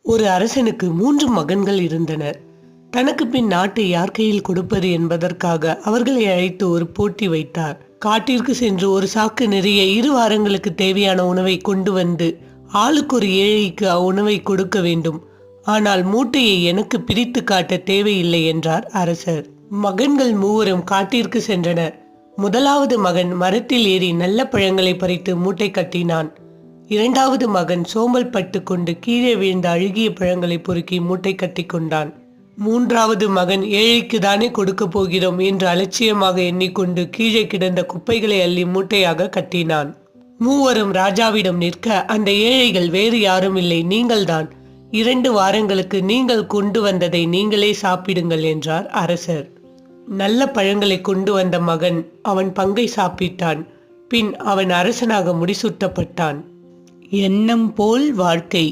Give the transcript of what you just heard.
ஒரு அரசனுக்கு 3 மகன்கள் இருந்தனர். தனக்கு பின் நாட்டை யார் கையில் கொடுப்பது என்பதற்காக அவர்களை அழைத்து ஒரு போட்டி வைத்தார். காட்டிற்கு சென்று ஒரு சாக்கு நிறைய 2 வாரங்களுக்கு தேவையான உணவை கொண்டு வந்து ஆளுக்கு ஒரு ஏழைக்கு அவ்வுணவை கொடுக்க வேண்டும். ஆனால் மூட்டையை எனக்கு பிரித்து காட்ட தேவையில்லை என்றார் அரசர். மகன்கள் 3 காட்டிற்கு சென்றனர். முதலாவது மகன் மரத்தில் ஏறி நல்ல பழங்களை பறித்து மூட்டை கட்டினான். 2வது மகன் சோம்பல் பட்டு கொண்டு கீழே வீழ்ந்த அழுகிய பழங்களை பொறுக்கி மூட்டை கட்டி கொண்டான். 3வது மகன் ஏழைக்கு தானே கொடுக்க போகிறோம் என்று அலட்சியமாக எண்ணிக்கொண்டு கீழே கிடந்த குப்பைகளை அள்ளி மூட்டையாக கட்டினான். 3 ராஜாவிடம் நிற்க, அந்த ஏழைகள் வேறு யாரும் இல்லை, நீங்கள்தான். 2 வாரங்களுக்கு நீங்கள் கொண்டு வந்ததை நீங்களே சாப்பிடுங்கள் என்றார் அரசர். நல்ல பழங்களை கொண்டு வந்த மகன் அவன் பங்கை சாப்பிட்டான். பின் அவன் அரசனாக முடிசூட்டப்பட்டான். எண்ணம் போல் வாழ்க்கை.